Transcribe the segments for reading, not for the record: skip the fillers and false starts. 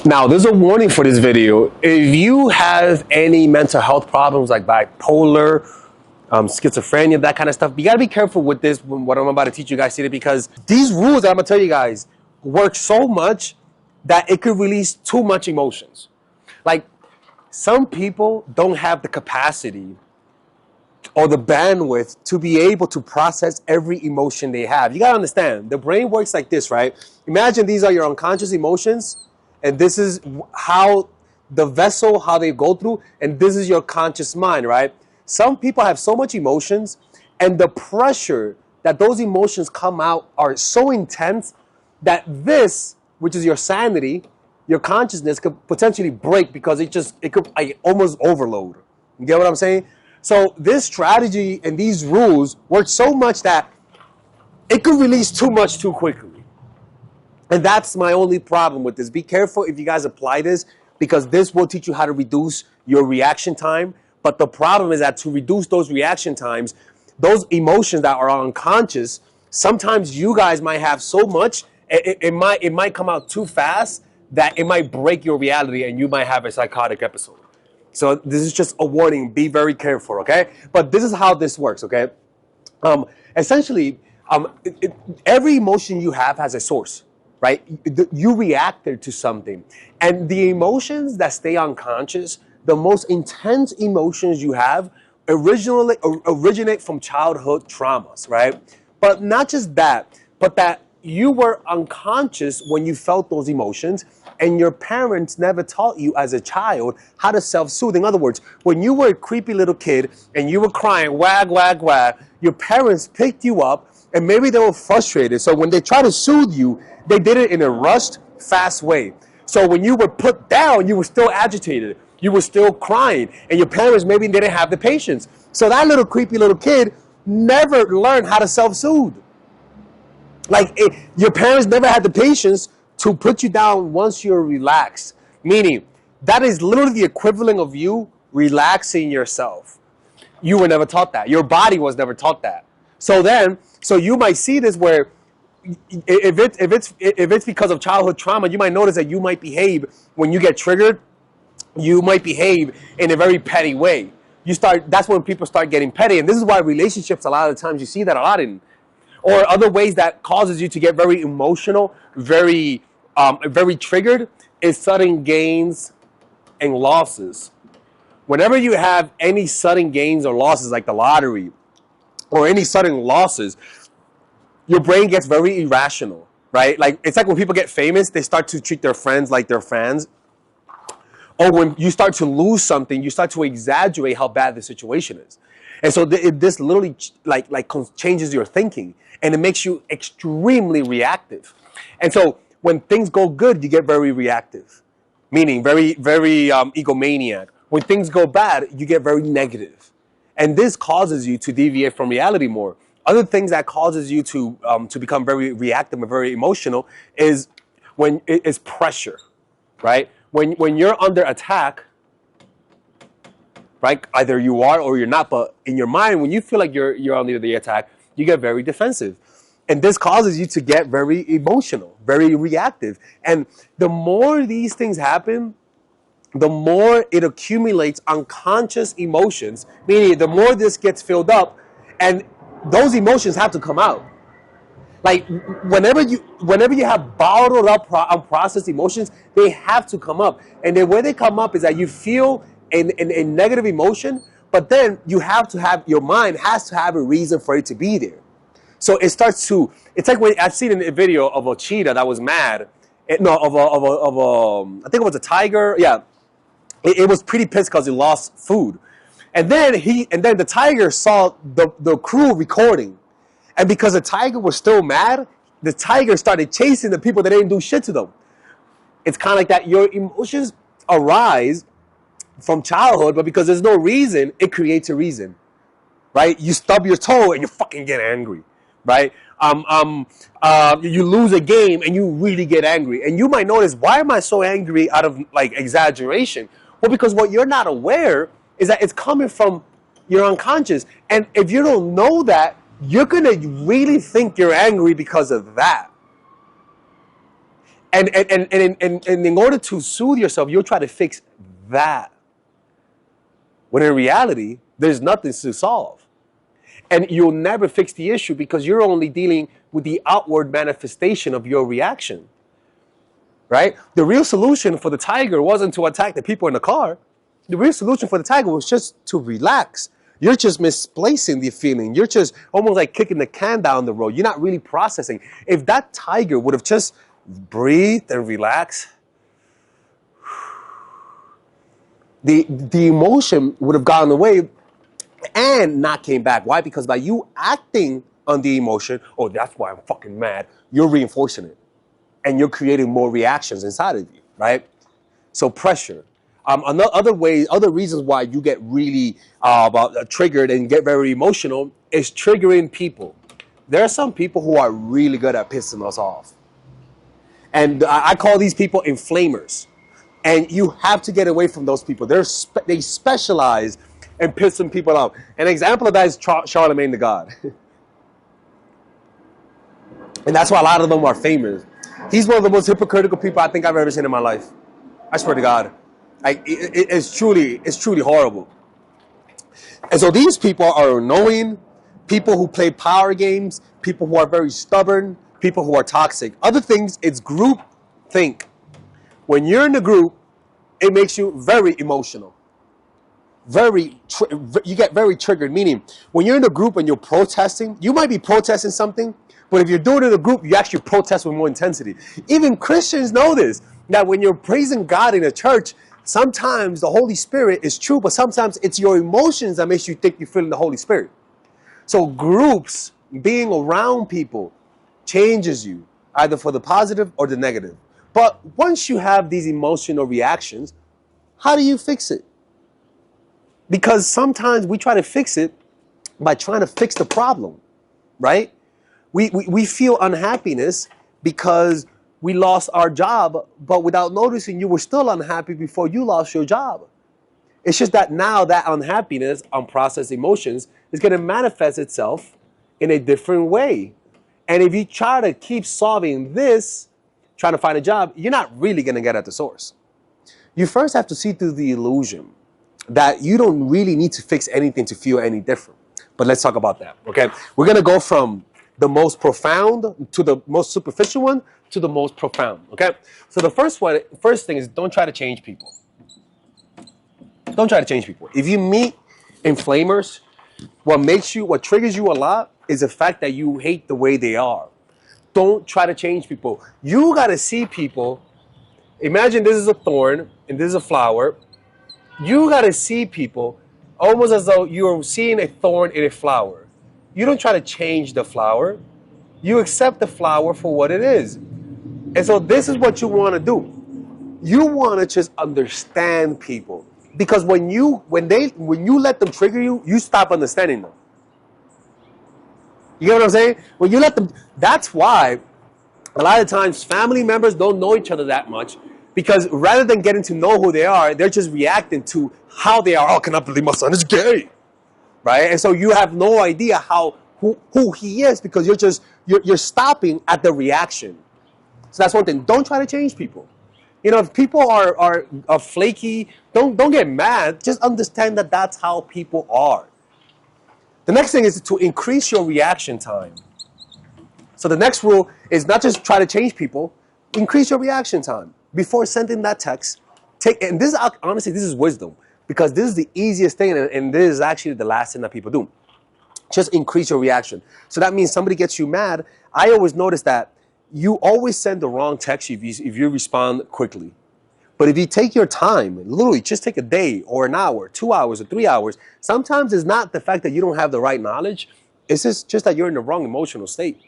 Now, there's a warning for this video. If you have any mental health problems like bipolar, schizophrenia, that kind of stuff, you gotta be careful with this, what I'm about to teach you guys today, because these rules that I'm gonna tell you guys work so much that it could release too much emotions. Like, some people don't have the capacity or the bandwidth to be able to process every emotion they have. You gotta understand, the brain works like this, right? Imagine these are your unconscious emotions, and this is how the vessel, how they go through, and this is your conscious mind, right? Some people have so much emotions, and the pressure that those emotions come out are so intense that this, which is your sanity, your consciousness, could potentially break because it could almost overload. You get what I'm saying? So this strategy and these rules work so much that it could release too much too quickly. And that's my only problem with this. Be careful if you guys apply this, because this will teach you how to reduce your reaction time. But the problem is that to reduce those reaction times, those emotions that are unconscious, sometimes you guys might have so much, it might come out too fast that it might break your reality and you might have a psychotic episode. So this is just a warning. Be very careful, okay? But this is how this works, okay? Essentially, every emotion you have has a source, right? You reacted to something. And the emotions that stay unconscious, the most intense emotions you have, originate from childhood traumas, right? But not just that, but that you were unconscious when you felt those emotions, and your parents never taught you as a child how to self-soothe. In other words, when you were a creepy little kid and you were crying, wag, wag, wag, your parents picked you up, and maybe they were frustrated. So when they tried to soothe you, they did it in a rushed, fast way. So when you were put down, you were still agitated. You were still crying. And your parents maybe didn't have the patience. So that little creepy little kid never learned how to self-soothe. Your parents never had the patience to put you down once you're relaxed. Meaning, that is literally the equivalent of you relaxing yourself. You were never taught that. Your body was never taught that. So you might see this where if it's because of childhood trauma, you might notice that you might behave when you get triggered. You might behave in a very petty way. That's when people start getting petty, and this is why relationships, a lot of times you see that a lot in, or other ways that causes you to get very emotional, very triggered, is sudden gains and losses. Whenever you have any sudden gains or losses, like the lottery, or any sudden losses, your brain gets very irrational, right? Like, it's like when people get famous, they start to treat their friends like their fans. Or when you start to lose something, you start to exaggerate how bad the situation is. And so this literally changes your thinking, and it makes you extremely reactive. And so when things go good, you get very reactive, meaning very egomaniac. When things go bad, you get very negative. And this causes you to deviate from reality more. Other things that causes you to become very reactive and very emotional is when it is pressure, right? When you're under attack, right? Either you are or you're not, but in your mind, when you feel like you're under the attack, you get very defensive. And this causes you to get very emotional, very reactive. And the more these things happen, the more it accumulates unconscious emotions, meaning the more this gets filled up, and those emotions have to come out. Like, whenever you have bottled up unprocessed emotions, they have to come up. And the way they come up is that you feel a negative emotion, but then your mind has to have a reason for it to be there. So it's like when I've seen a video of a cheetah that was mad. I think it was a tiger. Yeah. It was pretty pissed because he lost food. And then the tiger saw the crew recording. And because the tiger was still mad, the tiger started chasing the people that didn't do shit to them. It's kind of like that. Your emotions arise from childhood, but because there's no reason, it creates a reason, right? You stub your toe and you fucking get angry, right? You lose a game and you really get angry. And you might notice, why am I so angry out of exaggeration? Well, because what you're not aware is that it's coming from your unconscious. And if you don't know that, you're going to really think you're angry because of that. And in order to soothe yourself, you'll try to fix that. When in reality, there's nothing to solve. And you'll never fix the issue because you're only dealing with the outward manifestation of your reaction. Right? The real solution for the tiger wasn't to attack the people in the car. The real solution for the tiger was just to relax. You're just misplacing the feeling. You're just almost like kicking the can down the road. You're not really processing. If that tiger would have just breathed and relaxed, the emotion would have gone away and not came back. Why? Because by you acting on the emotion, oh, that's why I'm fucking mad, you're reinforcing it. And you're creating more reactions inside of you, right? So pressure. Other reasons why you get really triggered and get very emotional is triggering people. There are some people who are really good at pissing us off. And I call these people inflamers. And you have to get away from those people. They specialize in pissing people off. An example of that is Charlemagne the God. And that's why a lot of them are famous. He's one of the most hypocritical people I think I've ever seen in my life. I swear to God. It's truly horrible. And so these people are annoying, people who play power games, people who are very stubborn, people who are toxic. Other things, it's group think. When you're in a group, it makes you very emotional. You get very triggered, meaning when you're in a group and you're protesting, you might be protesting something, but if you're doing it in a group, you actually protest with more intensity. Even Christians know this, that when you're praising God in a church, sometimes the Holy Spirit is true, but sometimes it's your emotions that makes you think you're feeling the Holy Spirit. So groups, being around people, changes you, either for the positive or the negative. But once you have these emotional reactions, how do you fix it? Because sometimes we try to fix it by trying to fix the problem, right? We feel unhappiness because we lost our job, but without noticing you were still unhappy before you lost your job. It's just that now that unhappiness, unprocessed emotions, is going to manifest itself in a different way. And if you try to keep solving this, trying to find a job, you're not really going to get at the source. You first have to see through the illusion that you don't really need to fix anything to feel any different. But let's talk about that, okay? We're going to go from the most profound to the most superficial one to the most profound, okay? So the first thing is don't try to change people. Don't try to change people. If you meet inflamers, what triggers you a lot is the fact that you hate the way they are. Don't try to change people. You got to see people. Imagine this is a thorn and this is a flower. You got to see people almost as though you're seeing a thorn in a flower. You don't try to change the flower. You accept the flower for what it is. And so this is what you want to do. You want to just understand people. Because when you let them trigger you, you stop understanding them. You get what I'm saying? When you let them, that's why a lot of times family members don't know each other that much, because rather than getting to know who they are, they're just reacting to how they are. Oh, I cannot believe my son is gay, right? And so you have no idea who he is, because you're stopping at the reaction. So that's one thing. Don't try to change people. You know, if people are flaky, don't get mad. Just understand that that's how people are. The next thing is to increase your reaction time. So the next rule is not just try to change people, increase your reaction time. Before sending that text, and this is, honestly, this is wisdom, because this is the easiest thing, and this is actually the last thing that people do. Just increase your reaction. So that means somebody gets you mad. I always notice that you always send the wrong text if you respond quickly. But if you take your time, literally just take a day or an hour, 2 hours or 3 hours, sometimes it's not the fact that you don't have the right knowledge. It's just that you're in the wrong emotional state.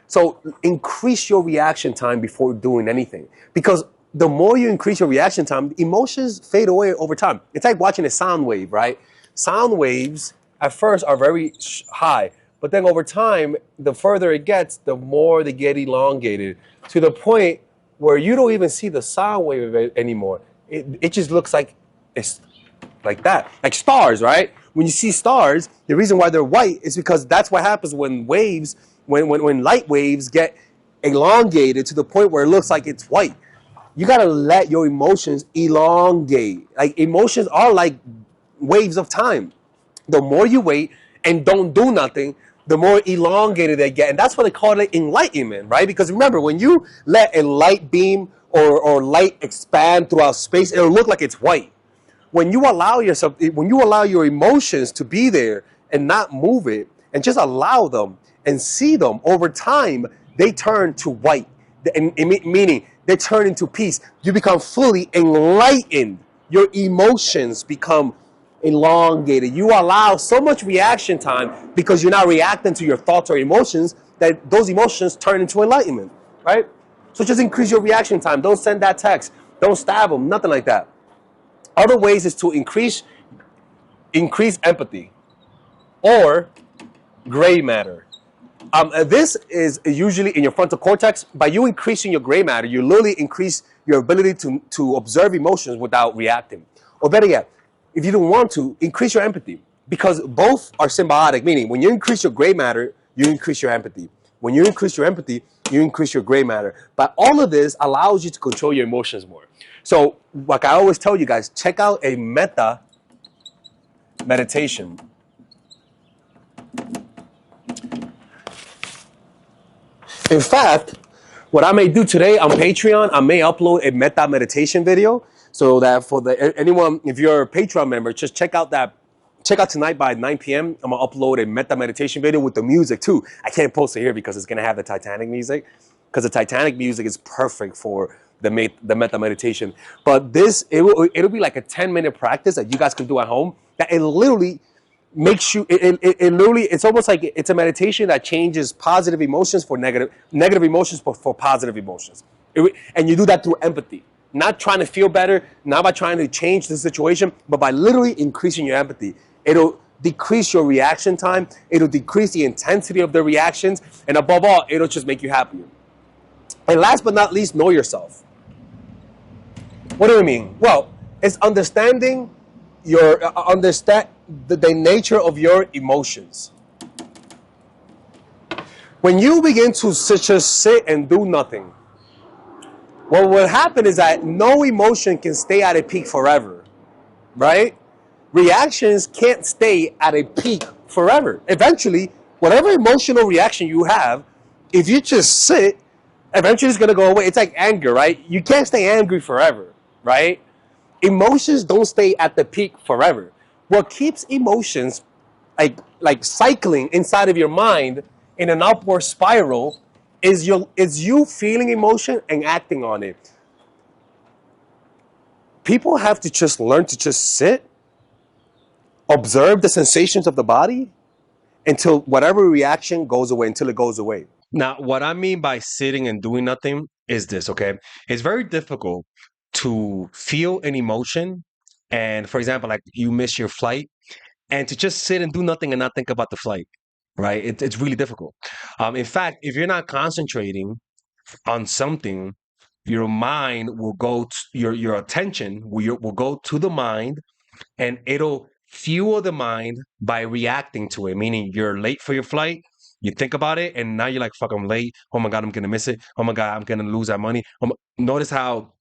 So increase your reaction time before doing anything. Because the more you increase your reaction time, emotions fade away over time. It's like watching a sound wave, right? Sound waves at first are very high. But then over time, the further it gets, the more they get elongated to the point where you don't even see the sound wave anymore. It just looks like it's like that. Like stars, right? When you see stars, the reason why they're white is because that's what happens when waves, when light waves get elongated to the point where it looks like it's white. You gotta let your emotions elongate. Like emotions are like waves of time. The more you wait and don't do nothing, the more elongated they get. And that's what they call it enlightenment, right? Because remember, when you let a light beam or light expand throughout space, it'll look like it's white. When you allow your emotions to be there and not move it, and just allow them and see them over time, they turn to white, meaning they turn into peace. You become fully enlightened. Your emotions become elongated. You allow so much reaction time because you're not reacting to your thoughts or emotions, that those emotions turn into enlightenment, right? So just increase your reaction time. Don't send that text. Don't stab them. Nothing like that. Other ways is to increase empathy or gray matter. This is usually in your frontal cortex. By you increasing your gray matter, you literally increase your ability to observe emotions without reacting. Or better yet, if you don't want to, increase your empathy. Because both are symbiotic, meaning when you increase your gray matter, you increase your empathy. When you increase your empathy, you increase your gray matter. But all of this allows you to control your emotions more. So, like I always tell you guys, check out a metta meditation. In fact, what I may do today on Patreon, I may upload a metta meditation video so that for anyone, if you're a Patreon member, just check out tonight by 9 p.m. I'm gonna upload a metta meditation video with the music too. I can't post it here because it's gonna have the Titanic music, because the Titanic music is perfect for the metta meditation. But it'll be like a 10-minute practice that you guys can do at home. That it literally makes you it literally, it's almost like it's a meditation that changes positive emotions for negative emotions for positive emotions. And you do that through empathy, not trying to feel better, not by trying to change the situation, but by literally increasing your empathy. It'll decrease your reaction time, it'll decrease the intensity of the reactions, and above all, it'll just make you happier. And last but not least, know yourself. What do I mean? Well, it's understanding the nature of your emotions. When you begin to just sit and do nothing, what will happen is that no emotion can stay at a peak forever, right? Reactions can't stay at a peak forever. Eventually, whatever emotional reaction you have, if you just sit, eventually it's going to go away. It's like anger, right? You can't stay angry forever, right? Emotions don't stay at the peak forever. What keeps emotions like cycling inside of your mind in an upward spiral is you feeling emotion and acting on it. People have to just learn to just sit, observe the sensations of the body until whatever reaction goes away, until it goes away. Now, what I mean by sitting and doing nothing is this, okay? It's very difficult to feel an emotion. And for example, like you miss your flight, and to just sit and do nothing and not think about the flight, right? It's really difficult. In fact, if you're not concentrating on something, your mind will go to your attention will go to the mind, and it'll fuel the mind by reacting to it. Meaning you're late for your flight, you think about it, and now you're like, "Fuck, I'm late. Oh my god, I'm gonna miss it. Oh my god, I'm gonna lose that money." Notice how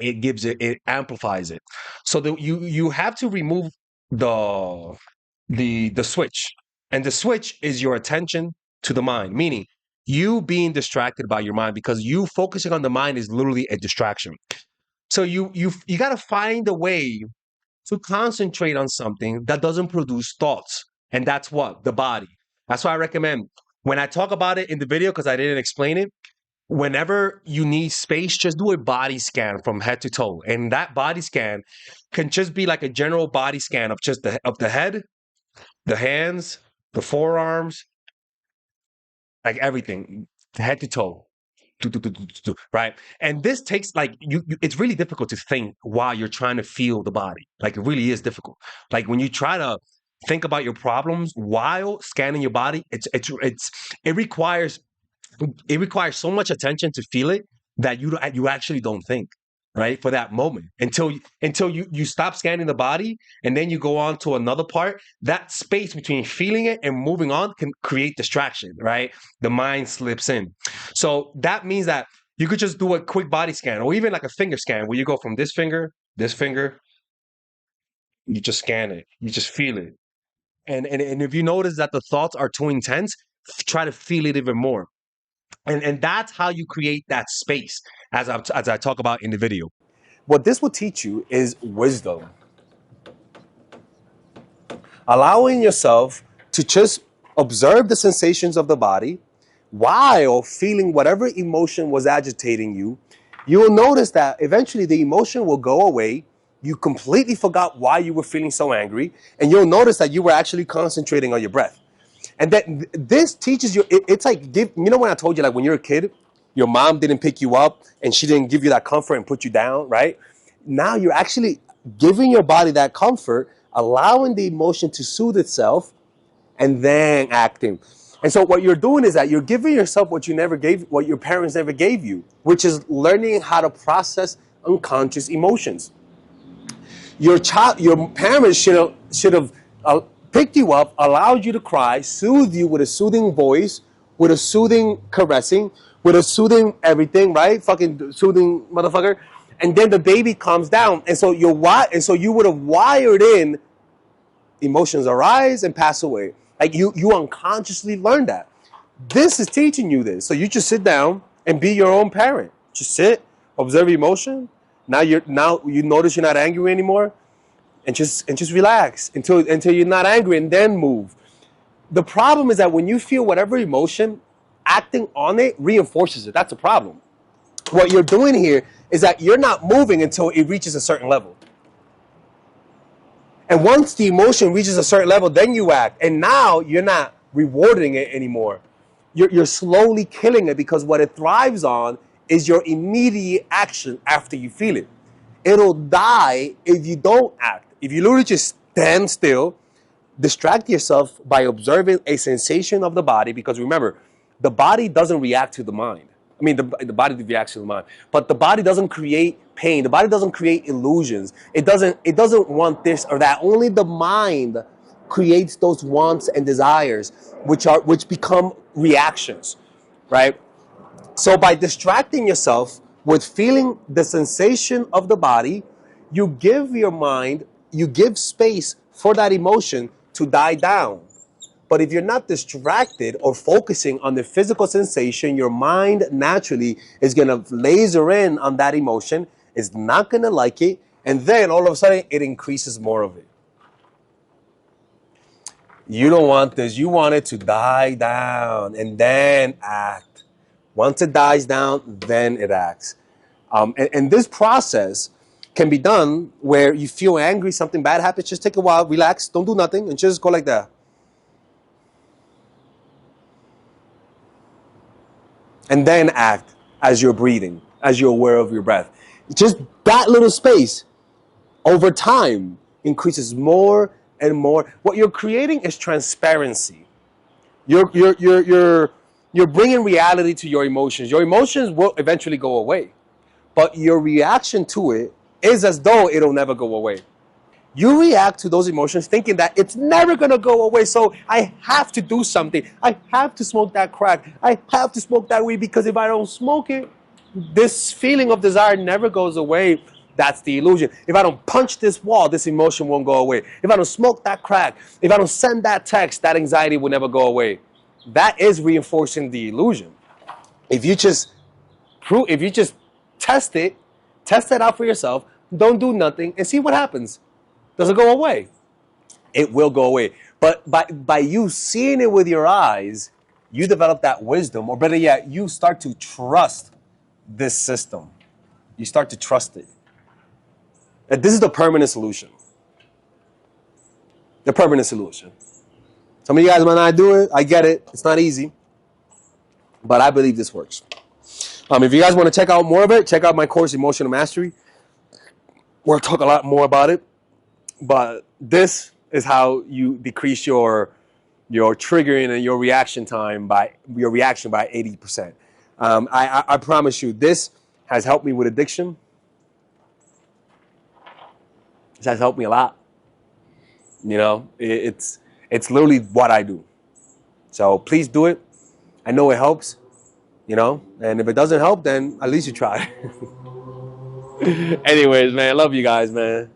it amplifies it. So you have to remove the the switch, and the switch is your attention to the mind, meaning you being distracted by your mind, because you focusing on the mind is literally a distraction. So you got to find a way to concentrate on something that doesn't produce thoughts, and that's what the body. That's why I recommend, when I talk about it in the video, because I didn't explain it, whenever you need space, just do a body scan from head to toe. And that body scan can just be like a general body scan of just the head, the hands, the forearms, like everything, head to toe. Right. And this takes like it's really difficult to think while you're trying to feel the body. Like it really is difficult. Like when you try to think about your problems while scanning your body, it requires so much attention to feel it that you actually don't think. right? For that moment until you stop scanning the body and then you go on to another part. That space between feeling it and moving on can create distraction, right? The mind slips in. So that means that you could just do a quick body scan or even like a finger scan where you go from this finger, you just scan it, you just feel it. And if you notice that the thoughts are too intense, try to feel it even more. And that's how you create that space as I talk about in the video. What this will teach you is wisdom. Allowing yourself to just observe the sensations of the body while feeling whatever emotion was agitating you. You will notice that eventually the emotion will go away. You completely forgot why you were feeling so angry, and you'll notice that you were actually concentrating on your breath. And that this teaches you, it's like, when I told you, like when you're a kid, your mom didn't pick you up and she didn't give you that comfort and put you down, right? Now you're actually giving your body that comfort, allowing the emotion to soothe itself, and then acting. And so what you're doing is that you're giving yourself what your parents never gave you, which is learning how to process unconscious emotions. Your parents should have picked you up, allowed you to cry, soothed you with a soothing voice, with a soothing caressing, with a soothing everything, right? Fucking soothing motherfucker. And then the baby calms down, and so you would have wired in emotions arise and pass away. Like you unconsciously learned that. This is teaching you this. So you just sit down and be your own parent. Just sit, observe emotion. Now you notice you're not angry anymore, and just relax until you're not angry, and then move. The problem is that when you feel whatever emotion, acting on it reinforces it. That's a problem. What you're doing here is that you're not moving until it reaches a certain level. And once the emotion reaches a certain level, then you act. And now you're not rewarding it anymore. You're slowly killing it, because what it thrives on is your immediate action after you feel it. It'll die if you don't act. If you literally just stand still, distract yourself by observing a sensation of the body, because remember, the body doesn't react to the mind. I mean, the body reacts to the mind, but the body doesn't create pain. The body doesn't create illusions. It doesn't want this or that. Only the mind creates those wants and desires, which become reactions, right? So by distracting yourself with feeling the sensation of the body, you give space for that emotion to die down. But if you're not distracted or focusing on the physical sensation, your mind naturally is going to laser in on that emotion, is not going to like it, and then all of a sudden it increases more of it. You don't want this. You want it to die down and then act. Once it dies down, then it acts. And this process can be done where you feel angry, something bad happens, just take a while, relax, don't do nothing, and just go like that. And then act as you're breathing, as you're aware of your breath. Just that little space over time increases more and more. What you're creating is transparency. You're bringing reality to your emotions. Your emotions will eventually go away, but your reaction to it is as though it'll never go away. You react to those emotions thinking that it's never going to go away. So I have to do something. I have to smoke that crack. I have to smoke that weed, because if I don't smoke it, this feeling of desire never goes away. That's the illusion. If I don't punch this wall, this emotion won't go away. If I don't smoke that crack, if I don't send that text, that anxiety will never go away. That is reinforcing the illusion. If you just test it, test it out for yourself, don't do nothing, and see what happens. Does it go away? It will go away. But by you seeing it with your eyes, you develop that wisdom, or better yet, you start to trust this system. You start to trust it. And this is the permanent solution. The permanent solution. Some of you guys might not do it. I get it. It's not easy. But I believe this works. If you guys want to check out more of it, check out my course, Emotional Mastery, where I talk a lot more about it. But this is how you decrease your triggering and your reaction by 80%. I promise you, this has helped me with addiction. This has helped me a lot. You know, it's literally what I do. So please do it. I know it helps. You know, and if it doesn't help, then at least you try. Anyways, man, love you guys, man.